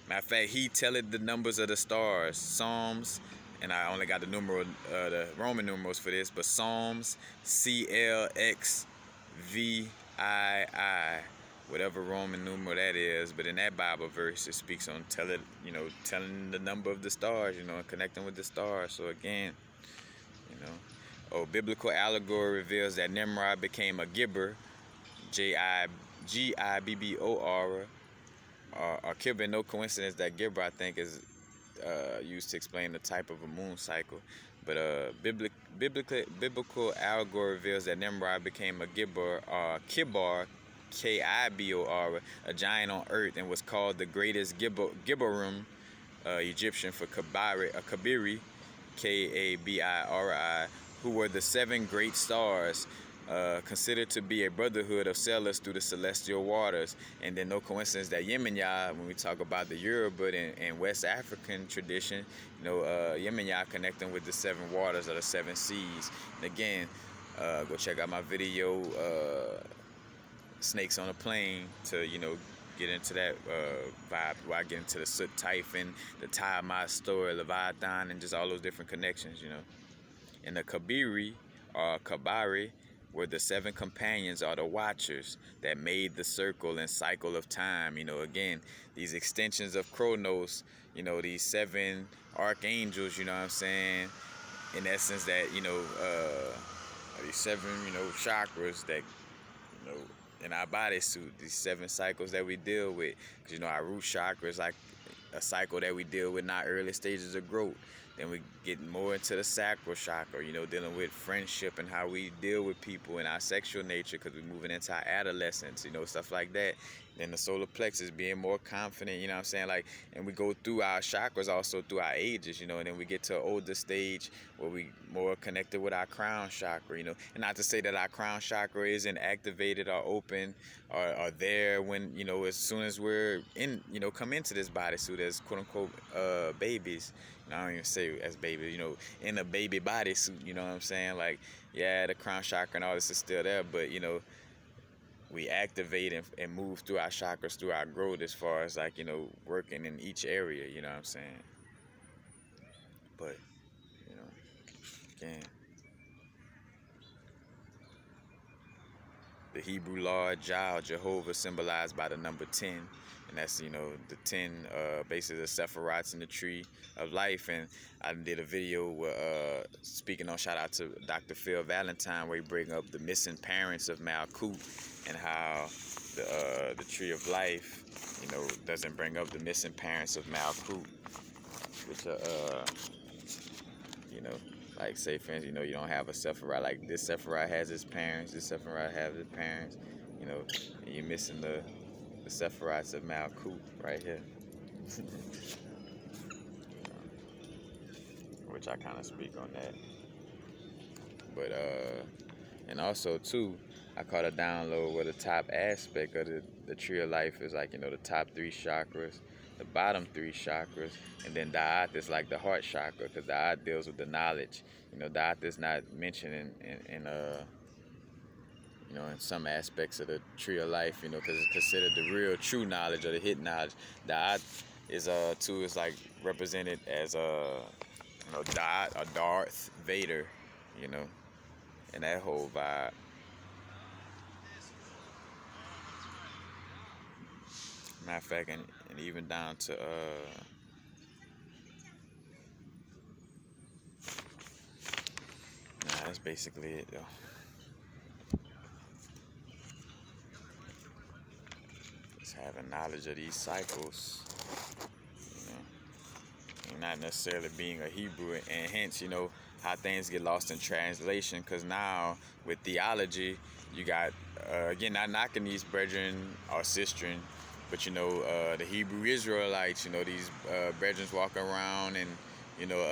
matter of fact, he telleth the numbers of the stars. Psalms, and I only got the Roman numerals for this, but Psalms, CLXVII, whatever Roman numeral that is. But in that Bible verse, it speaks on telling the number of the stars, and connecting with the stars. So again, biblical allegory reveals that Nimrod became a Gibber, Gibbor, or Kibber. No coincidence that Gibber, I think, is used to explain the type of a moon cycle. But biblical allegory reveals that Nimrod became a Gibber, Kibar, Kibor, a giant on earth, and was called the greatest Gibborim, Egyptian for Kabiri, Kabiri, who were the 7 great stars, considered to be a brotherhood of sailors through the celestial waters. And then no coincidence that Yemeni, when we talk about the Yoruba and West African tradition, Yemeni connecting with the 7 waters or the 7 seas. And again, go check out my video, Snakes on a Plane, to get into that vibe, where I get into the Soot Typhon, the Tiamat story, Leviathan, and just all those different connections, And the Kabiri, or Kabari, were the 7 companions, or the watchers, that made the circle and cycle of time. Again, these extensions of Chronos, these 7 archangels, you know what I'm saying? In essence, that, these 7, chakras that, in our bodysuit, these 7 cycles that we deal with. Because, our root chakra is like a cycle that we deal with in our early stages of growth. Then we get more into the sacral chakra, dealing with friendship and how we deal with people and our sexual nature, because we're moving into our adolescence, stuff like that. Then the solar plexus, being more confident, what I'm saying? And we go through our chakras also through our ages, and then we get to an older stage where we more connected with our crown chakra, And not to say that our crown chakra isn't activated or open or there when, as soon as we're in, come into this bodysuit as quote unquote babies. I don't even say as babies, in a baby bodysuit, you know what I'm saying? Yeah, the crown chakra and all this is still there, but, we activate and move through our chakras, through our growth, as far as working in each area, you know what I'm saying? But, again, the Hebrew Lord Jah, or Jehovah, symbolized by the number 10. And that's, you know, the 10 basically the Sephiroths in the tree of life. And I did a video speaking on, shout out to Dr. Phil Valentine, where he bring up the missing parents of Malkut, and how the tree of life, you know, doesn't bring up the missing parents of Malkut, which you know, like, say for instance, you know, you don't have a Sephiroth, like this Sephiroth has his parents, this Sephiroth has his parents, you know, and you're missing the Sephiroths of Malkut right here. Which I kind of speak on that. But and also too, I caught a download where the top aspect of the tree of life is like, you know, the top 3 chakras, the bottom 3 chakras, and then Da'at is like the heart chakra, because Da'at deals with the knowledge. You know, Da'at is not mentioned in you know, in some aspects of the tree of life, you know, because it's considered the real true knowledge, or the hidden knowledge. Da'at is too, is like represented as you know, Da'at or Darth Vader, you know, and that whole vibe. Matter of fact, and even down to nah, that's basically it though. Just having knowledge of these cycles, you know, and not necessarily being a Hebrew, and hence, you know, how things get lost in translation. Because now with theology, you got again, not knocking these brethren or sistren, but you know, the Hebrew Israelites, you know, these brethren walking around and, you know,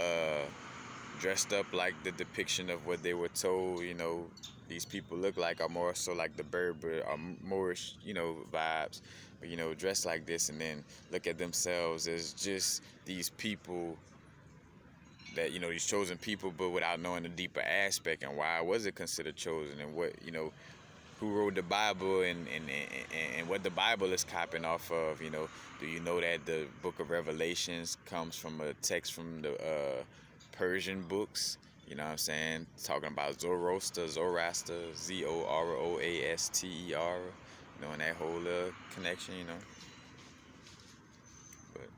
dressed up like the depiction of what they were told, you know, these people look like, are more so like the Berber or Moorish, you know, vibes, but, you know, dressed like this, and then look at themselves as just these people that, you know, these chosen people, but without knowing the deeper aspect, and why was it considered chosen, and what, you know, who wrote the Bible, and what the Bible is copying off of. You know, do you know that the book of Revelations comes from a text from the Persian books? You know what I'm saying? Talking about Zoroaster, Zoroaster, you know, and that whole connection, you know. But,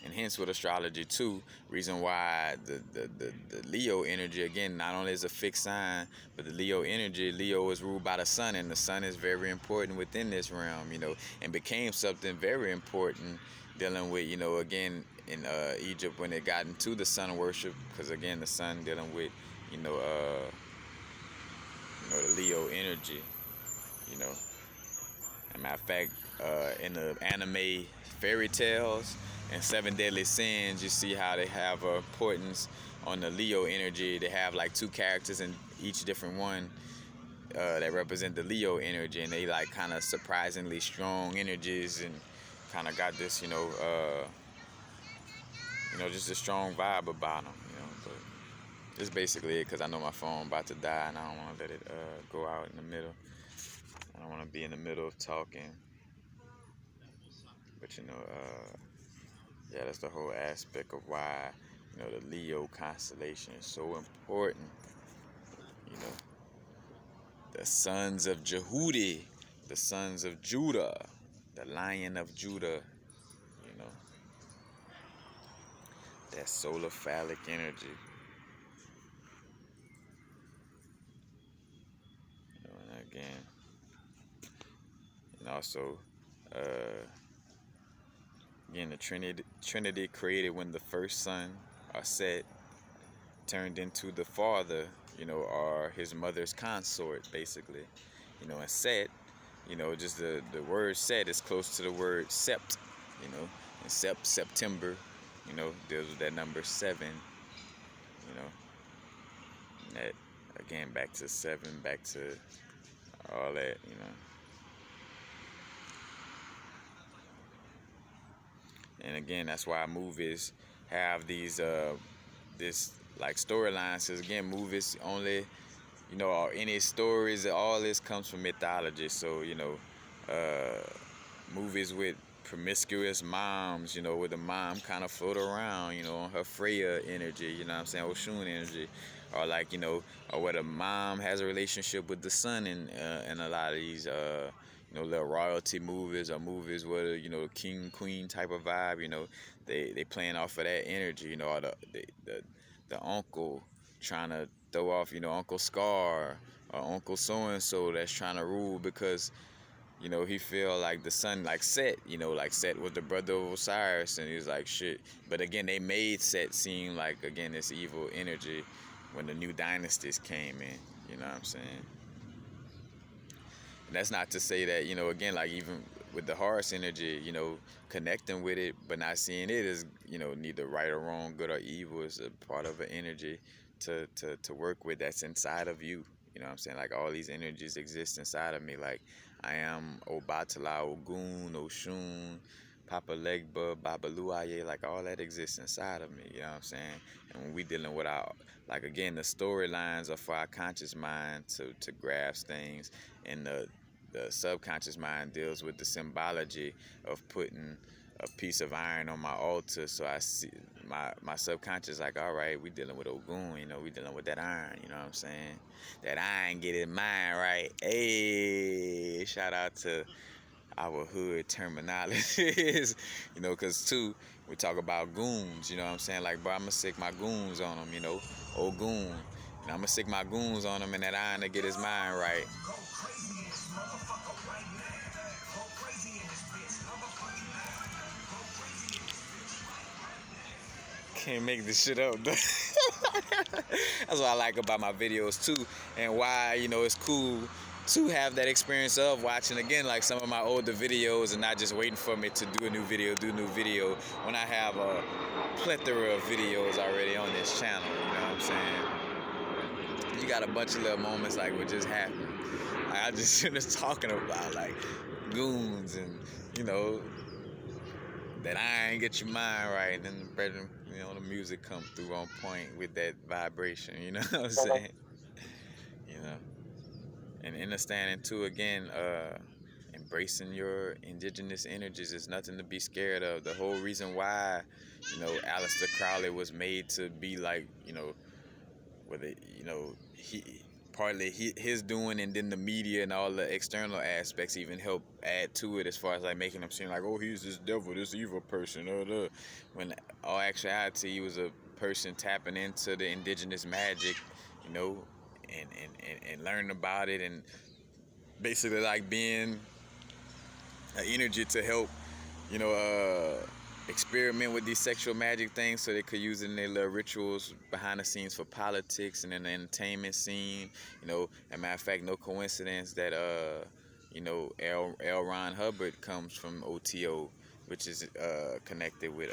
and hence with astrology too, reason why the Leo energy, again, not only is a fixed sign, but the Leo energy, Leo is ruled by the sun, and the sun is very important within this realm, you know, and became something very important dealing with, you know, again, in Egypt, when it got into the sun worship, because again, the sun dealing with, you know, the Leo energy, you know. As a matter of fact, in the anime fairy tales and Seven Deadly Sins, you see how they have importance on the Leo energy. They have like 2 characters in each different one that represent the Leo energy, and they like kind of surprisingly strong energies, and kind of got this, you know, just a strong vibe about them, you know. But that's basically it, because I know my phone about to die, and I don't want to let it go out in the middle. I don't want to be in the middle of talking. But, you know, yeah, that's the whole aspect of why, you know, the Leo constellation is so important. You know, the sons of Jehudi, the sons of Judah, the Lion of Judah, you know, that solar phallic energy. You know, and again, and also, again, the Trinity created when the first son, or Set, turned into the father, you know, or his mother's consort, basically. You know, and Set, you know, just the word Set is close to the word sept, you know, and September, you know, deals with that number 7, you know, and that, again, back to 7, back to all that, you know. And again, that's why movies have these this like storylines. Cause again, movies only, you know, or any stories, all this comes from mythology. So, you know, movies with promiscuous moms, you know, where the mom kind of float around, you know, on her Freya energy, you know what I'm saying, Oshun energy, or like, or where the mom has a relationship with the son in a lot of these little royalty movies, or movies where the king queen type of vibe. They playing off of that energy. Or the uncle trying to throw off, Uncle Scar or Uncle so and so that's trying to rule because he feel like the son, like Set, like Set was the brother of Osiris, and he was like, shit. But again, they made Set seem like, again, this evil energy when the new dynasties came in. You know what I'm saying? And that's not to say that, again, like even with the Horus energy, connecting with it, but not seeing it as, neither right or wrong, good or evil. Is a part of an energy to work with that's inside of you. You know what I'm saying? Like all these energies exist inside of me. Like I am Obatala, Ogun, Oshun, Papa Legba, Babaluaye, like all that exists inside of me. You know what I'm saying? And when we dealing with our, like again, the storylines are for our conscious mind to grasp things, and the subconscious mind deals with the symbology of putting a piece of iron on my altar. So I see my subconscious like, all right, we dealing with Ogun, we dealing with that iron, you know what I'm saying? That iron get in mind, right? Hey, shout out to our hood terminologies, because too, we talk about goons, you know what I'm saying? Like, bro, I'm gonna sick my goons on them, Ogun. And I'm gonna sick my goons on him, and that iron to get his mind right. Can't make this shit up, though. That's what I like about my videos too, and why it's cool to have that experience of watching again like some of my older videos and not just waiting for me to do a new video when I have a plethora of videos already on this channel. You know what I'm saying? You got a bunch of little moments like what just happened. Like, I just finished talking about like goons and that iron get your mind right, and then the music come through on point with that vibration. You know what I'm saying? And understanding too, again, embracing your indigenous energies is nothing to be scared of. The whole reason why Aleister Crowley was made to be like whether he partly his doing, and then the media and all the external aspects even help add to it, as far as like making him seem like, oh, he's this devil, this evil person, when all actuality he was a person tapping into the indigenous magic, and learning about it, and basically like being an energy to help experiment with these sexual magic things, so they could use it in their little rituals behind the scenes for politics and in the entertainment scene. As a matter of fact, no coincidence that L. Ron Hubbard comes from OTO, which is connected with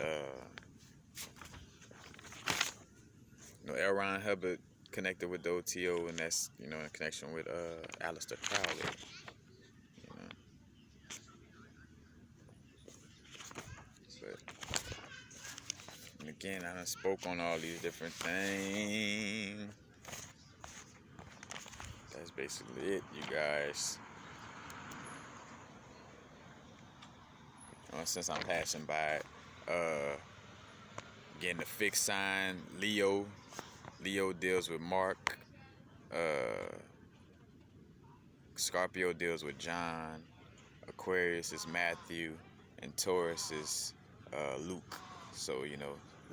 L. Ron Hubbard connected with the OTO, and that's in connection with Aleister Crowley. And again, I done spoke on all these different things. That's basically it, you guys. Since I'm passing by, again, the fixed sign, Leo. Leo deals with Mark. Scorpio deals with John. Aquarius is Matthew. And Taurus is Luke. So,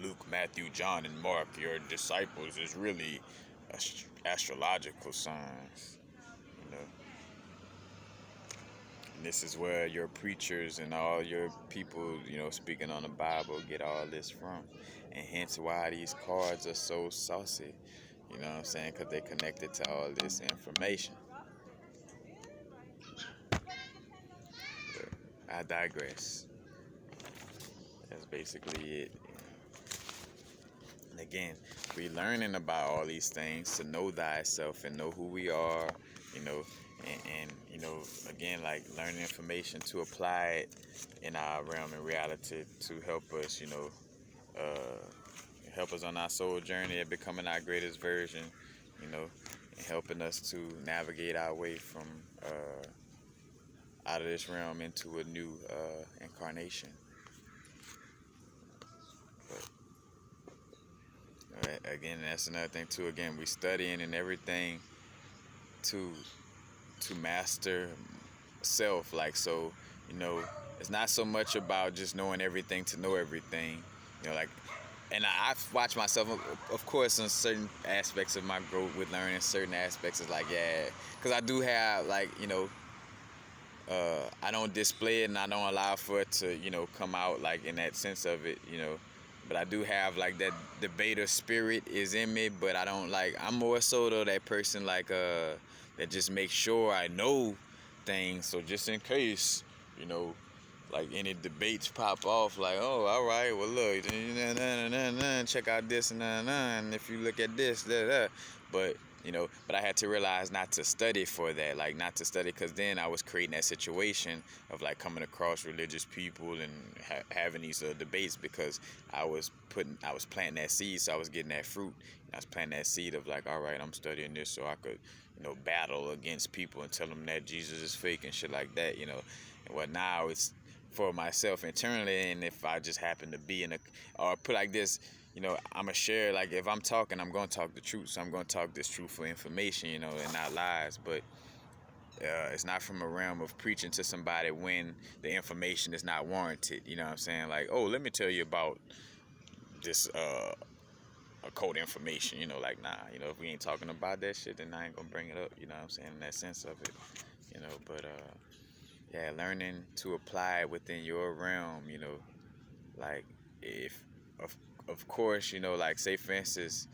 Luke, Matthew, John, and Mark, your disciples, is really astrological signs. And this is where your preachers and all your people, speaking on the Bible, get all this from. And hence why these cards are so saucy. You know what I'm saying? Because they're connected to all this information. But I digress. That's basically it. And again, we learning about all these things to know thyself and know who we are, and again, like learning information to apply it in our realm and reality to help us, help us on our soul journey of becoming our greatest version, and helping us to navigate our way from out of this realm into a new incarnation. But, Again, that's another thing too. Again, we studying and everything to master self. Like, so, you know, it's not so much about just knowing everything to know everything. You know, like, and I've watched myself, of course, in certain aspects of my growth with learning. Certain aspects is like, yeah, because I do have, like, you know, I don't display it and I don't allow for it to, you know, come out like in that sense of it, you know. But I do have like that debater spirit is in me, but I don't like, I'm more so though that person like that just makes sure I know things, so just in case, you know, like any debates pop off, like, oh, all right, well, look, check out this and if you look at this, but you know, but I had to realize not to study for that, like not to study, because then I was creating that situation of like coming across religious people and having these debates, because I was planting that seed, so I was getting that fruit. And I was planting that seed of like, all right, I'm studying this so I could, you know, battle against people and tell them that Jesus is fake and shit like that, you know. And what now it's for myself internally, and if I just happen to be in a, or put like this, you know, I'm going to share, like, if I'm talking, I'm going to talk the truth. So I'm going to talk this truthful information, you know, and not lies. But it's not from a realm of preaching to somebody when the information is not warranted. You know what I'm saying? Like, oh, let me tell you about this occult information. You know, like, nah, you know, if we ain't talking about that shit, then I ain't going to bring it up. You know what I'm saying? In that sense of it, you know, but yeah, learning to apply it within your realm, you know, like, if, of course, you know, like, say for instance,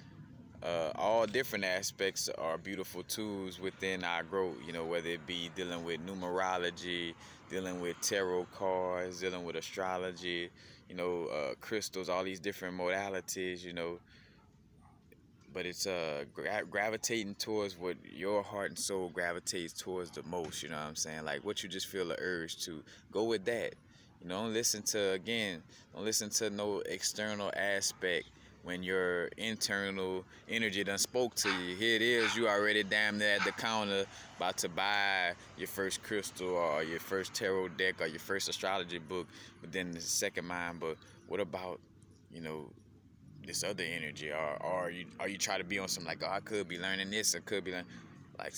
all different aspects are beautiful tools within our growth, you know, whether it be dealing with numerology, dealing with tarot cards, dealing with astrology, you know, crystals, all these different modalities, you know, but it's gravitating towards what your heart and soul gravitates towards the most, you know what I'm saying? Like, what you just feel the urge to go with that. You know, don't listen to no external aspect when your internal energy done spoke to you. Here it is, you already damn near at the counter about to buy your first crystal or your first tarot deck or your first astrology book, but then the second mind, but what about, you know, this other energy, or are you trying to be on some like, oh, I could be learning this, I could be learning, like,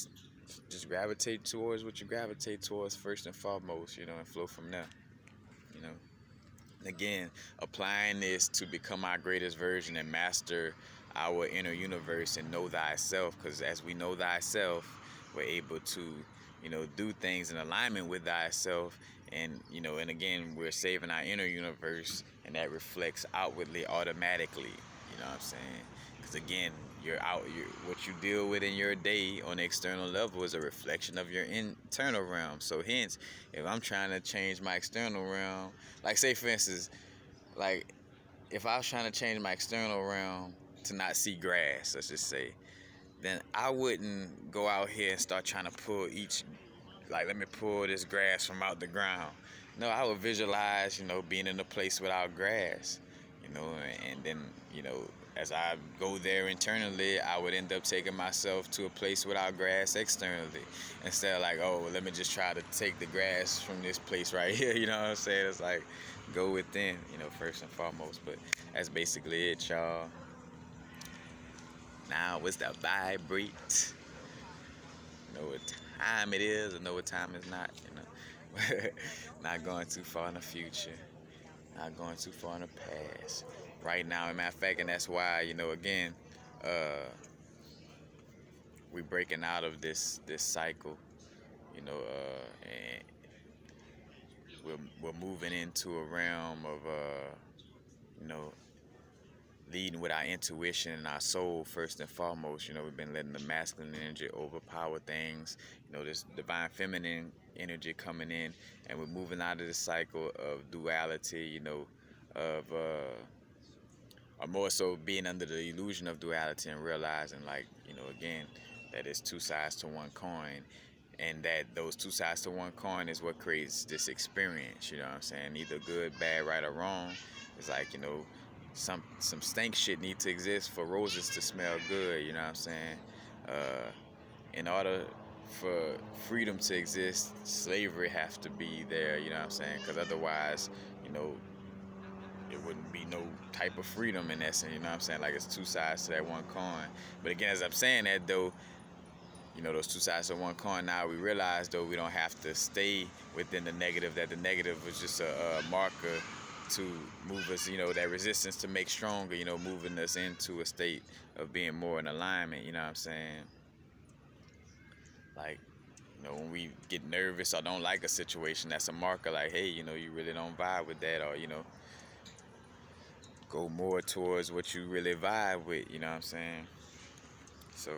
just gravitate towards what you gravitate towards first and foremost, you know, and flow from there, you know. And again, applying this to become our greatest version and master our inner universe and know thyself, because as we know thyself, we're able to, you know, do things in alignment with thyself, and, you know, and again, we're saving our inner universe, and that reflects outwardly automatically, you know what I'm saying? Because again, what you deal with in your day on the external level is a reflection of your internal realm. So hence, if I'm trying to change my external realm, like, say for instance, like, if I was trying to change my external realm to not see grass, let's just say, then I wouldn't go out here and start trying to pull like, let me pull this grass from out the ground. No, I would visualize, you know, being in a place without grass, you know, and then, you know, as I go there internally, I would end up taking myself to a place without grass externally, instead of like, oh, let me just try to take the grass from this place right here, you know what I'm saying? It's like, go within, you know, first and foremost. But that's basically it, y'all. Now, what's the vibrate? Know what time it is, or know what time it's not, you know. Not going too far in the future, not going too far in the past. Right now, as a matter of fact, and that's why, you know, again, we breaking out of this cycle, you know, and we're moving into a realm of, you know, leading with our intuition and our soul first and foremost. You know, we've been letting the masculine energy overpower things. You know, this divine feminine energy coming in, and we're moving out of the cycle of duality. You know, of or more so being under the illusion of duality and realizing, like, you know, again, that it's two sides to one coin, and that those two sides to one coin is what creates this experience. You know what I'm saying? Either good, bad, right, or wrong. It's like, you know, some stank shit need to exist for roses to smell good. You know what I'm saying? In order for freedom to exist, slavery has to be there. You know what I'm saying? Because otherwise, you know, it wouldn't be no type of freedom in essence, you know what I'm saying? Like, it's two sides to that one coin. But again, as I'm saying that though, you know, those two sides of one coin, now we realize though we don't have to stay within the negative, that the negative was just a marker to move us, you know, that resistance to make stronger, you know, moving us into a state of being more in alignment, you know what I'm saying? Like, you know, when we get nervous or don't like a situation, that's a marker like, hey, you know, you really don't vibe with that, or, you know, go more towards what you really vibe with, you know what I'm saying? So